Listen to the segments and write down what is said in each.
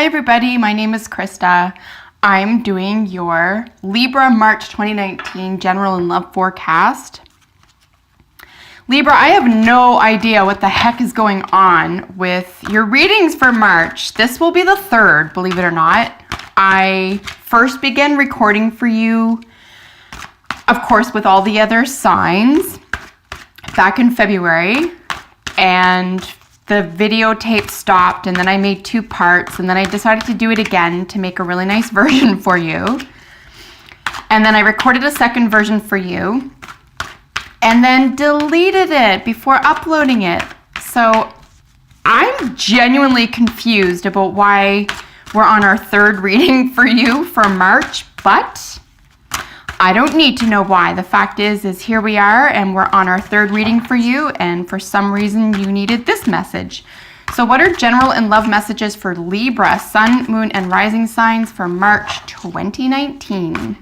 Hi everybody, my name is Krista. I'm doing your Libra March 2019 General and Love Forecast. Libra, I have no idea what the heck is going on with your readings for March. This will be the third, believe it or not. I first began recording for you, of course, with all the other signs back in February, and the videotape stopped, and then I made 2 parts, and then I decided to do it again to make a really nice version for you. And then I recorded a second version for you, and then deleted it before uploading it. So I'm genuinely confused about why we're on our third reading for you for March, but I don't need to know why. The fact is here we are, and we're on our third reading for you, and for some reason you needed this message. So what are general and love messages for Libra, Sun, Moon, and Rising signs for March 2019?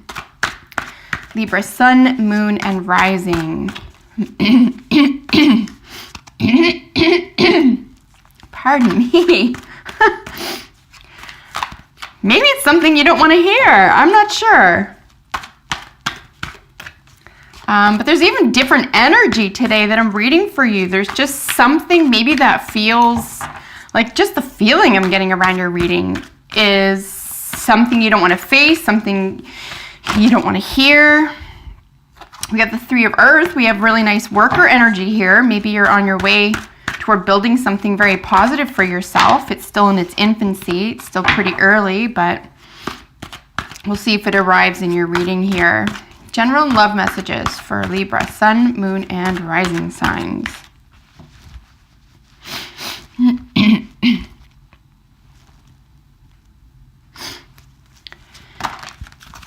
Libra, Sun, Moon, and Rising. Pardon me. Maybe it's something you don't want to hear. I'm not sure. But there's even different energy today that I'm reading for you. There's just something maybe that feels like, just the feeling I'm getting around your reading is something you don't want to face, something you don't want to hear. We got the 3 of Earth. We have really nice worker energy here. Maybe you're on your way toward building something very positive for yourself. It's still in its infancy. It's still pretty early, but we'll see if it arrives in your reading here. General love messages for Libra, Sun, Moon, and Rising signs.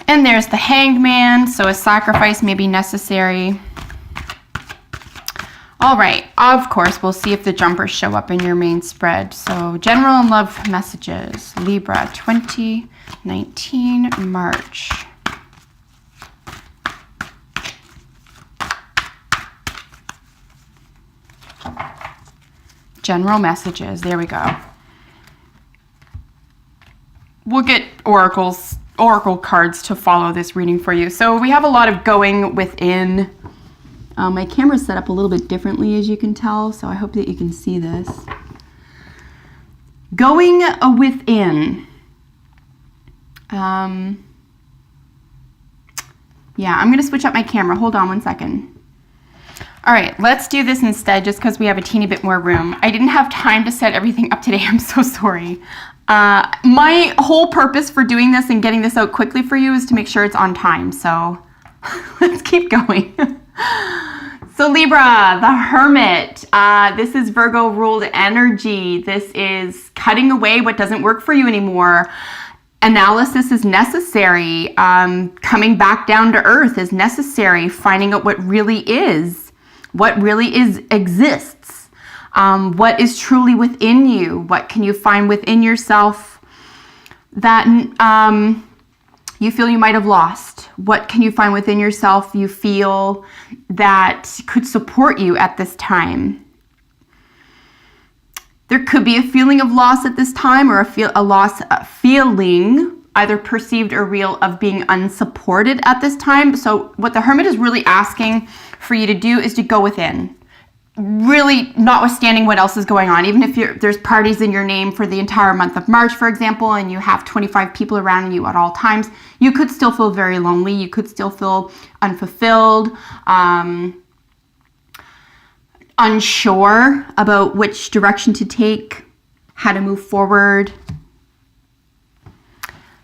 And there's the Hanged Man, so a sacrifice may be necessary. All right, of course, we'll see if the jumpers show up in your main spread. So general and love messages, Libra, 2019, March. General messages, there we go. We'll get oracle cards to follow this reading for you. So we have a lot of going within. My camera's set up a little bit differently, as you can tell, so I hope that you can see this. Going within. Yeah, I'm going to switch up my camera. Hold on one second. All right, let's do this instead, just because we have a teeny bit more room. I didn't have time to set everything up today. I'm so sorry. My whole purpose for doing this and getting this out quickly for you is to make sure it's on time. So let's keep going. So Libra, the Hermit. This is Virgo ruled energy. This is cutting away what doesn't work for you anymore. Analysis is necessary. Coming back down to earth is necessary. Finding out what really is. What really exists. What is truly within you. What can you find within yourself that you feel you might have lost? What can you find within yourself you feel that could support you at this time? There could be a feeling of loss at this time, or a feeling, either perceived or real, of being unsupported at this time. So what the Hermit is really asking for you to do is to go within. Really, notwithstanding what else is going on. Even if there's parties in your name for the entire month of March, for example, and you have 25 people around you at all times, you could still feel very lonely. You could still feel unfulfilled, unsure about which direction to take, how to move forward.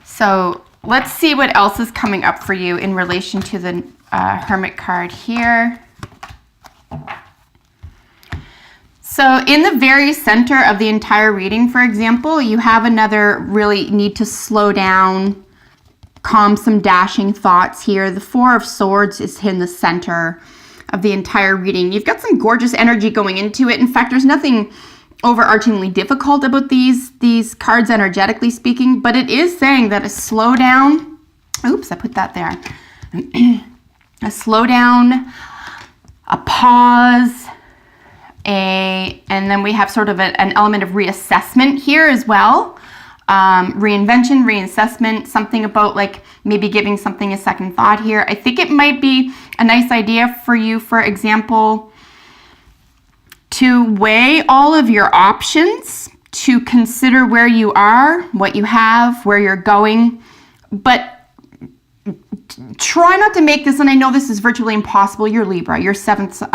So let's see what else is coming up for you in relation to the Hermit card here. So in the very center of the entire reading, for example, you have another really need to slow down, calm some dashing thoughts here. The 4 of Swords is in the center of the entire reading. You've got some gorgeous energy going into it. In fact, there's nothing overarchingly difficult about these cards, energetically speaking, but it is saying that a slowdown, oops, I put that there, a slowdown, a pause, and then we have sort of an element of reassessment here as well. reinvention, reassessment, something about like maybe giving something a second thought here. I think it might be a nice idea for you, for example, to weigh all of your options, to consider where you are, what you have, where you're going, but try not to make this, and I know this is virtually impossible, you're Libra, your 7th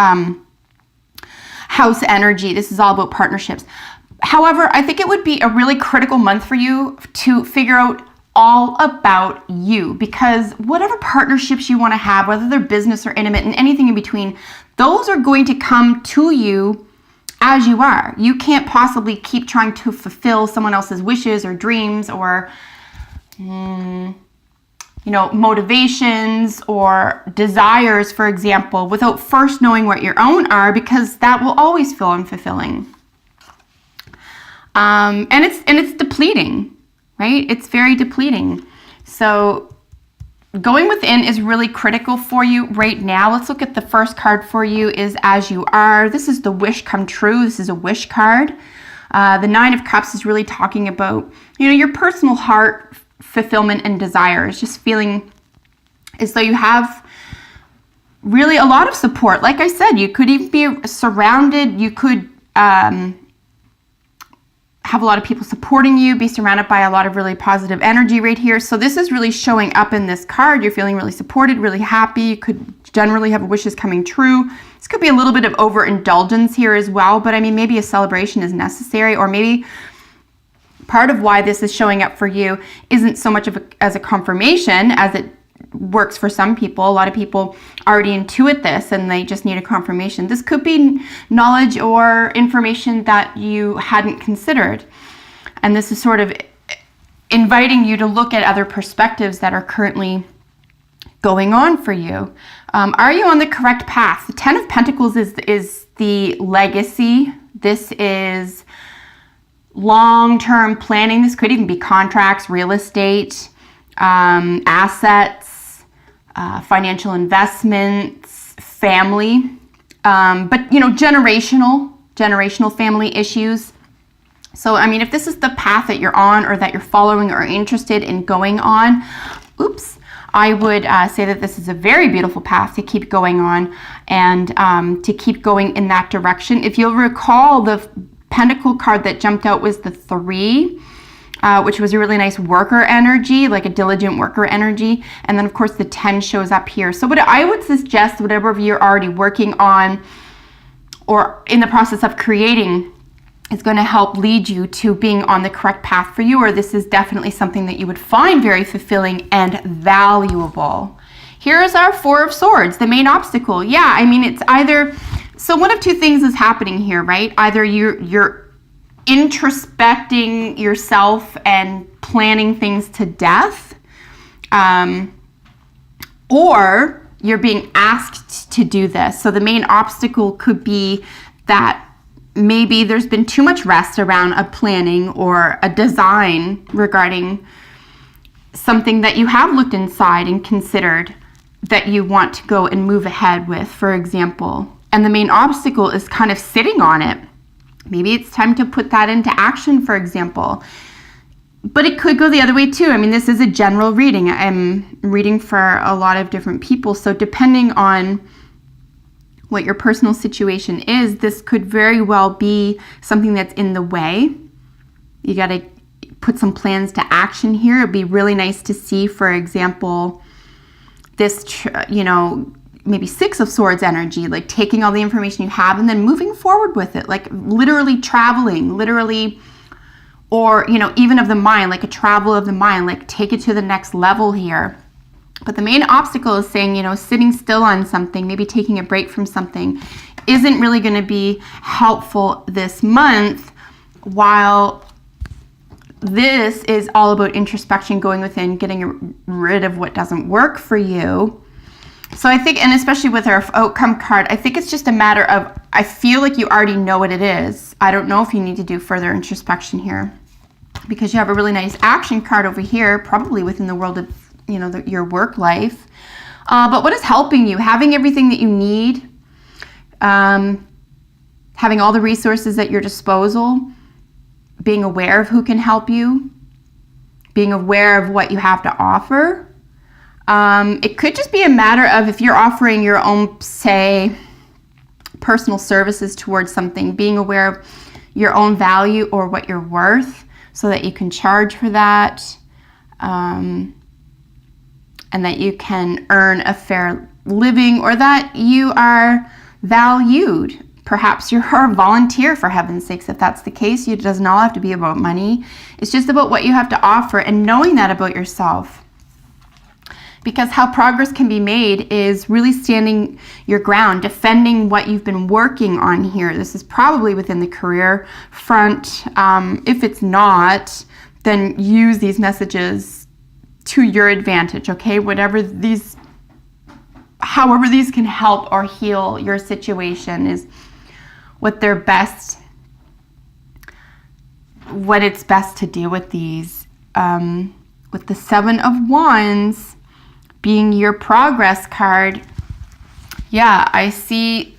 house energy. This is all about partnerships. However, I think it would be a really critical month for you to figure out all about you, because whatever partnerships you want to have, whether they're business or intimate and anything in between, those are going to come to you as you are. You can't possibly keep trying to fulfill someone else's wishes or dreams or motivations or desires, for example, without first knowing what your own are, because that will always feel unfulfilling. And it's depleting, right? It's very depleting. So going within is really critical for you right now. Let's look at the first card for you is As You Are. This is the wish come true. This is a wish card. The 9 of Cups is really talking about, your personal heart fulfillment and desires, just feeling as though you have really a lot of support. Like I said, you could even be surrounded, you could have a lot of people supporting you, be surrounded by a lot of really positive energy right here. So this is really showing up in this card. You're feeling really supported, really happy. You could generally have wishes coming true. This could be a little bit of overindulgence here as well, but I mean, maybe a celebration is necessary, or maybe part of why this is showing up for you isn't so much as a confirmation as it works for some people. A lot of people already intuit this and they just need a confirmation. This could be knowledge or information that you hadn't considered. And this is sort of inviting you to look at other perspectives that are currently going on for you. Are you on the correct path? The 10 of Pentacles is the legacy. This is long-term planning. This could even be contracts, real estate, assets, financial investments, family, but generational family issues. So, I mean, if this is the path that you're on or that you're following or interested in going on, I would say that this is a very beautiful path to keep going on and to keep going in that direction. If you'll recall, the Pentacle card that jumped out was the 3, which was a really nice worker energy, like a diligent worker energy. And then, of course, the 10 shows up here. So what I would suggest, whatever you're already working on or in the process of creating, is going to help lead you to being on the correct path for you, or this is definitely something that you would find very fulfilling and valuable. Here's our 4 of Swords, the main obstacle. Yeah, I mean, it's either, so one of two things is happening here, right? Either you're introspecting yourself and planning things to death, or you're being asked to do this. So the main obstacle could be that maybe there's been too much rest around a planning or a design regarding something that you have looked inside and considered that you want to go and move ahead with, for example. And the main obstacle is kind of sitting on it. Maybe it's time to put that into action, for example. But it could go the other way too. I mean, this is a general reading. I'm reading for a lot of different people. So depending on what your personal situation is, this could very well be something that's in the way. You got to put some plans to action here. It'd be really nice to see, for example, this, maybe 6 of Swords energy, like taking all the information you have and then moving forward with it, like literally traveling, or, even of the mind, like a travel of the mind, like take it to the next level here. But the main obstacle is saying, sitting still on something, maybe taking a break from something, isn't really going to be helpful this month, while this is all about introspection, going within, getting rid of what doesn't work for you. So I think, and especially with our outcome card, I think it's just a matter of, I feel like you already know what it is. I don't know if you need to do further introspection here, because you have a really nice action card over here, probably within the world of your work life. But what is helping you? Having everything that you need, having all the resources at your disposal, being aware of who can help you, being aware of what you have to offer. It could just be a matter of if you're offering your own, say, personal services towards something, being aware of your own value or what you're worth so that you can charge for that, and that you can earn a fair living, or that you are valued. Perhaps you're a volunteer, for heaven's sakes. If that's the case, it does not have to be about money. It's just about what you have to offer and knowing that about yourself. Because how progress can be made is really standing your ground, defending what you've been working on here. This is probably within the career front. If it's not, then use these messages to your advantage, okay? However these can help or heal your situation is what it's best to do with these. With the Seven of Wands being your progress card, yeah, I see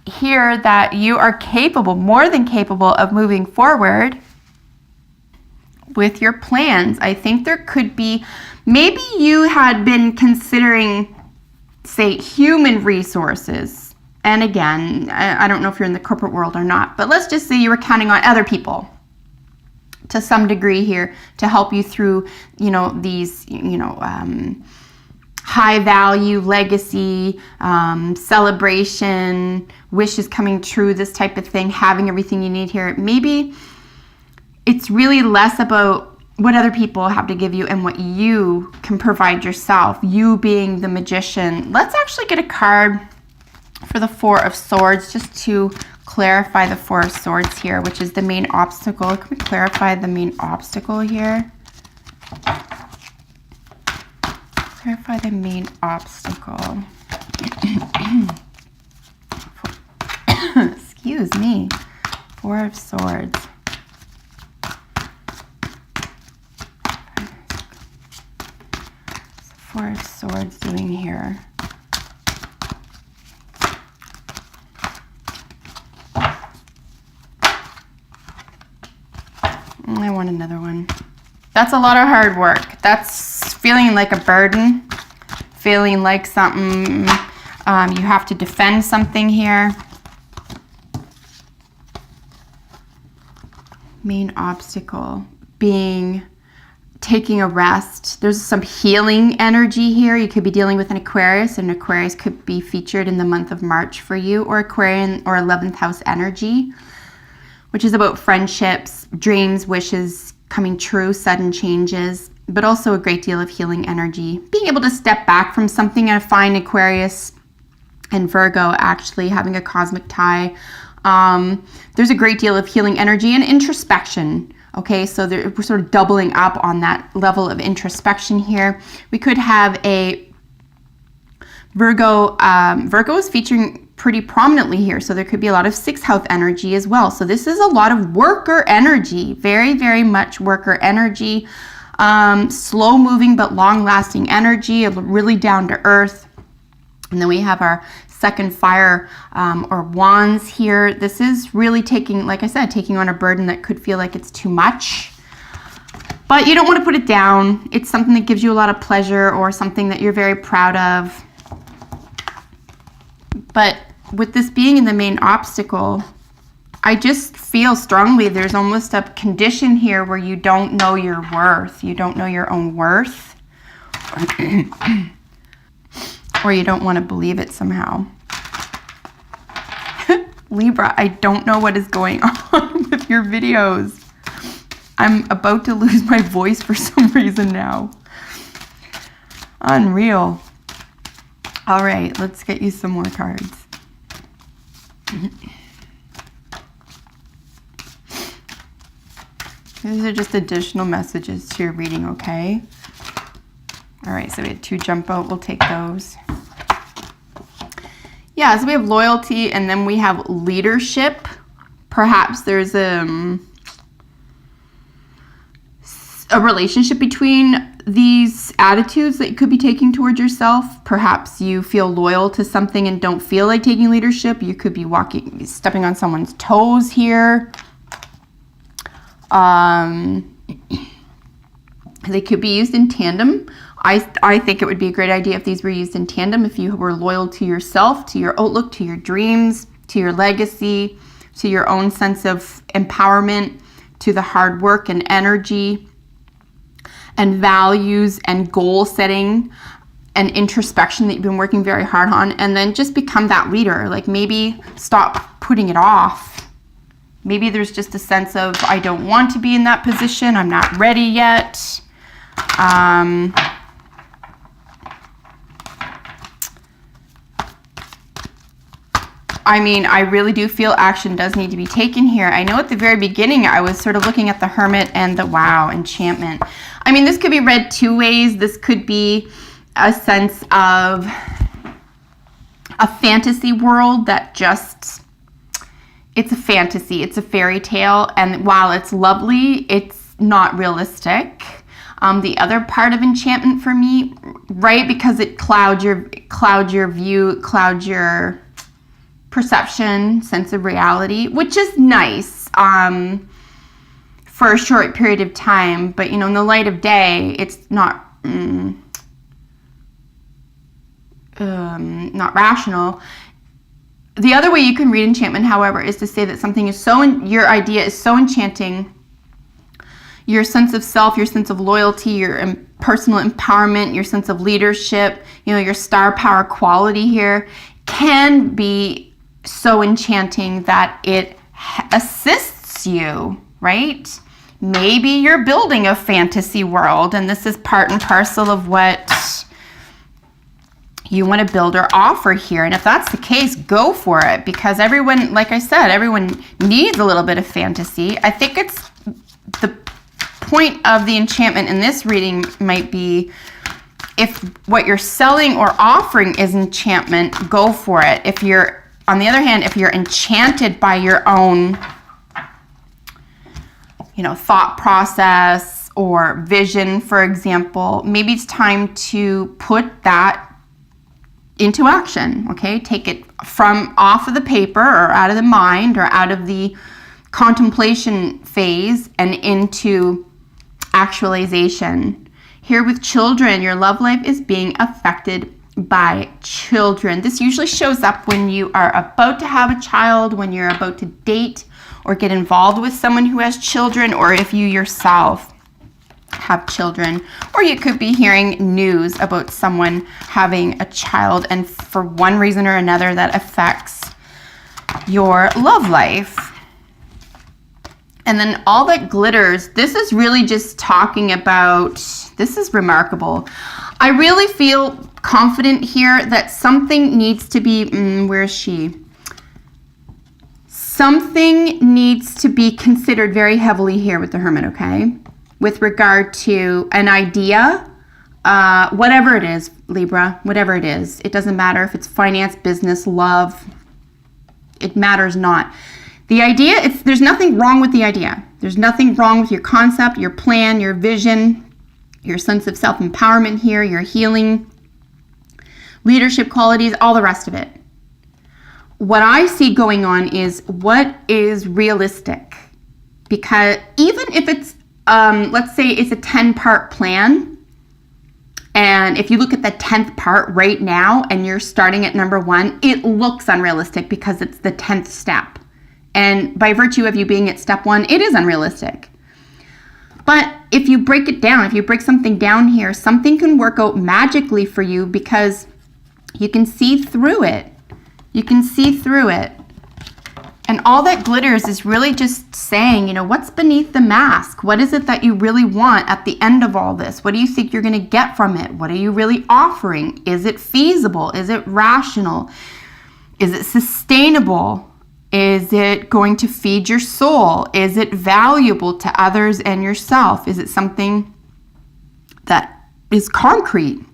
here that you are capable, more than capable, of moving forward with your plans. I think there could be, maybe you had been considering, say, human resources. And again, I don't know if you're in the corporate world or not, but let's just say you were counting on other people to some degree here to help you through, these, high value, legacy, celebration, wishes coming true, this type of thing, having everything you need here. Maybe it's really less about what other people have to give you and what you can provide yourself, you being the magician. Let's actually get a card for the Four of Swords just to clarify the Four of Swords here, which is the main obstacle. Can we clarify the main obstacle here? Clarify the main obstacle. Excuse me. Four of Swords. Four of Swords doing here. I want another one. That's a lot of hard work. That's feeling like a burden, feeling like something, you have to defend something here. Main obstacle being taking a rest. There's some healing energy here. You could be dealing with an Aquarius, and Aquarius could be featured in the month of March for you, or Aquarian or 11th house energy, which is about friendships, dreams, wishes coming true, sudden changes, but also a great deal of healing energy. Being able to step back from something. I find Aquarius and Virgo actually having a cosmic tie. There's a great deal of healing energy and introspection. Okay, so we're sort of doubling up on that level of introspection here. We could have a Virgo. Virgo is featuring pretty prominently here, so there could be a lot of sixth house energy as well. So this is a lot of worker energy, very, very much worker energy, slow moving but long lasting energy, really down to earth. And then we have our second fire or wands here. This is really taking, like I said, taking on a burden that could feel like it's too much, but you don't want to put it down. It's something that gives you a lot of pleasure or something that you're very proud of. But with this being in the main obstacle, I just feel strongly there's almost a condition here where you don't know your worth. You don't know your own worth. Or you don't want to believe it somehow. Libra, I don't know what is going on with your videos. I'm about to lose my voice for some reason now. Unreal. All right, let's get you some more cards. These are just additional messages to your reading, okay? All right, so we had two jump out. We'll take those. Yeah, so we have loyalty, and then we have leadership. Perhaps there's a relationship between these attitudes that you could be taking towards yourself. Perhaps you feel loyal to something and don't feel like taking leadership. You could be stepping on someone's toes here. They could be used in tandem. I think it would be a great idea if these were used in tandem, if you were loyal to yourself, to your outlook, to your dreams, to your legacy, to your own sense of empowerment, to the hard work and energy and values and goal setting and introspection that you've been working very hard on, and then just become that leader. Like, maybe stop putting it off. Maybe there's just a sense of, I don't want to be in that position, I'm not ready yet. I mean, I really do feel action does need to be taken here. I know at the very beginning I was sort of looking at the Hermit and the Wow, enchantment. I mean, this could be read two ways. This could be a sense of a fantasy world that just, it's a fantasy, it's a fairy tale, and while it's lovely, it's not realistic. The other part of enchantment for me, right, because it clouds your view, clouds your perception, sense of reality, which is nice for a short period of time, but you know, in the light of day, it's not not rational. The other way you can read enchantment, however, is to say that something is your idea is so enchanting, your sense of self, your sense of loyalty, your personal empowerment, your sense of leadership, you know, your star power quality here can be so enchanting that it assists you, right? Maybe you're building a fantasy world and this is part and parcel of what you want to build or offer here. And if that's the case, go for it, because everyone, like I said, everyone needs a little bit of fantasy. I think it's the point of the enchantment in this reading might be, if what you're selling or offering is enchantment, go for it. If you're, on the other hand, if you're enchanted by your own, you know, thought process or vision, for example, maybe it's time to put that into action, okay? Take it from off of the paper or out of the mind or out of the contemplation phase and into actualization. Here with children, your love life is being affected by children. This usually shows up when you are about to have a child, when you're about to date or get involved with someone who has children, or if you yourself have children, or you could be hearing news about someone having a child, and for one reason or another that affects your love life. And then all that glitters, this is really just talking about, this is remarkable. I really feel confident here that something needs to be, where is she? Something needs to be considered very heavily here with the Hermit, okay? With regard to an idea, whatever it is, Libra, whatever it is. It doesn't matter if it's finance, business, love. It matters not. The idea, there's nothing wrong with the idea. There's nothing wrong with your concept, your plan, your vision, your sense of self-empowerment here, your healing, leadership qualities, all the rest of it. What I see going on is what is realistic. Because even if it's, let's say it's a 10-part plan, and if you look at the 10th part right now and you're starting at number 1, it looks unrealistic because it's the 10th step. And by virtue of you being at step 1, it is unrealistic. But if you break it down, if you break something down here, something can work out magically for you because you can see through it. You can see through it. And all that glitters is really just saying, you know, what's beneath the mask? What is it that you really want at the end of all this? What do you think you're going to get from it? What are you really offering? Is it feasible? Is it rational? Is it sustainable? Is it going to feed your soul? Is it valuable to others and yourself? Is it something that is concrete,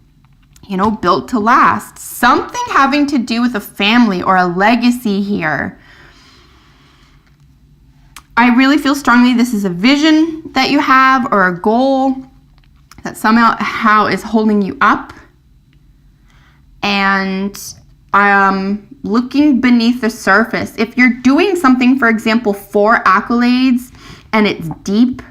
you know, built to last? Something having to do with a family or a legacy here. I really feel strongly this is a vision that you have or a goal that somehow is holding you up. And looking beneath the surface. If you're doing something, for example, for accolades and it's deep,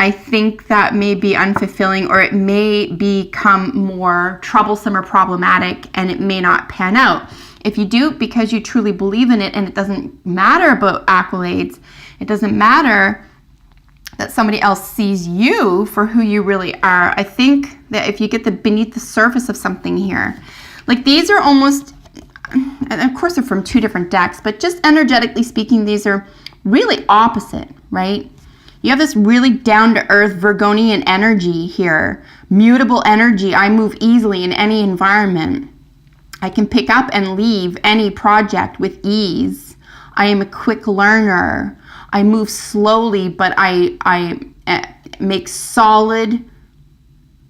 I think that may be unfulfilling, or it may become more troublesome or problematic, and it may not pan out. If you do it because you truly believe in it, and it doesn't matter about accolades, it doesn't matter that somebody else sees you for who you really are. I think that if you get the beneath the surface of something here, like these are almost, and of course they're from two different decks, but just energetically speaking, these are really opposite, right? You have this really down-to-earth Virgonian energy here, mutable energy. I move easily in any environment. I can pick up and leave any project with ease. I am a quick learner. I move slowly, but I make solid,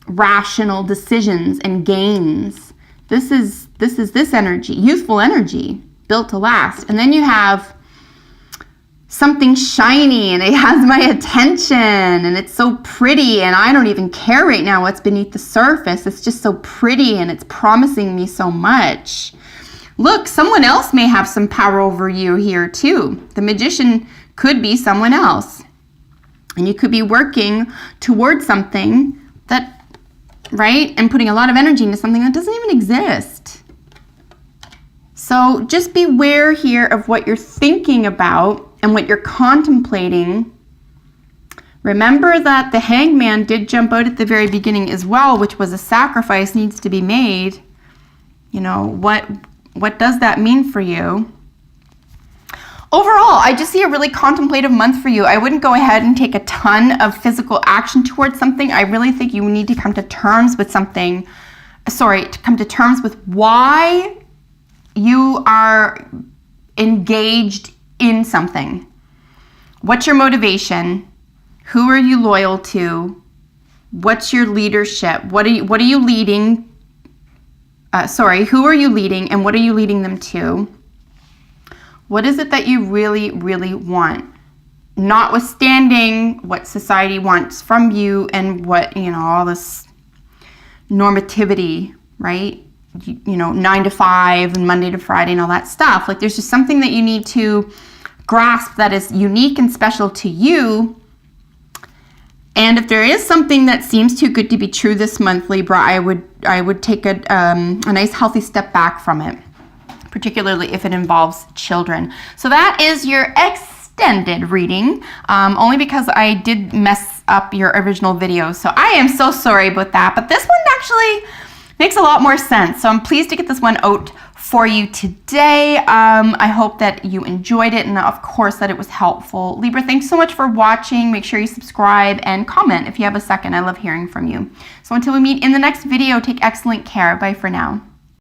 rational decisions and gains. This is this energy, youthful energy, built to last. And then you have something shiny, and it has my attention, and it's so pretty, and I don't even care right now what's beneath the surface. It's just so pretty, and it's promising me so much. Look, someone else may have some power over you here too. The Magician could be someone else, and you could be working towards something that, right, and putting a lot of energy into something that doesn't even exist. So just beware here of what you're thinking about and what you're contemplating. Remember that the Hangman did jump out at the very beginning as well, which was a sacrifice needs to be made. You know, what does that mean for you? Overall, I just see a really contemplative month for you. I wouldn't go ahead and take a ton of physical action towards something. I really think you need to come to terms with something. To come to terms with why you are engaged in something. What's your motivation? Who are you loyal to? What's your leadership? What are you leading? Who are you leading, and what are you leading them to? What is it that you really, really want? Notwithstanding what society wants from you and what, all this normativity, right? 9 to 5 and Monday to Friday and all that stuff. Like, there's just something that you need to grasp that is unique and special to you. And if there is something that seems too good to be true this month, Libra, I would take a nice healthy step back from it, particularly if it involves children. So that is your extended reading, only because I did mess up your original video. So I am so sorry about that, but this one actually makes a lot more sense. So I'm pleased to get this one out for you today. I hope that you enjoyed it, and of course that it was helpful. Libra, thanks so much for watching. Make sure you subscribe and comment if you have a second. I love hearing from you. So until we meet in the next video, take excellent care. Bye for now.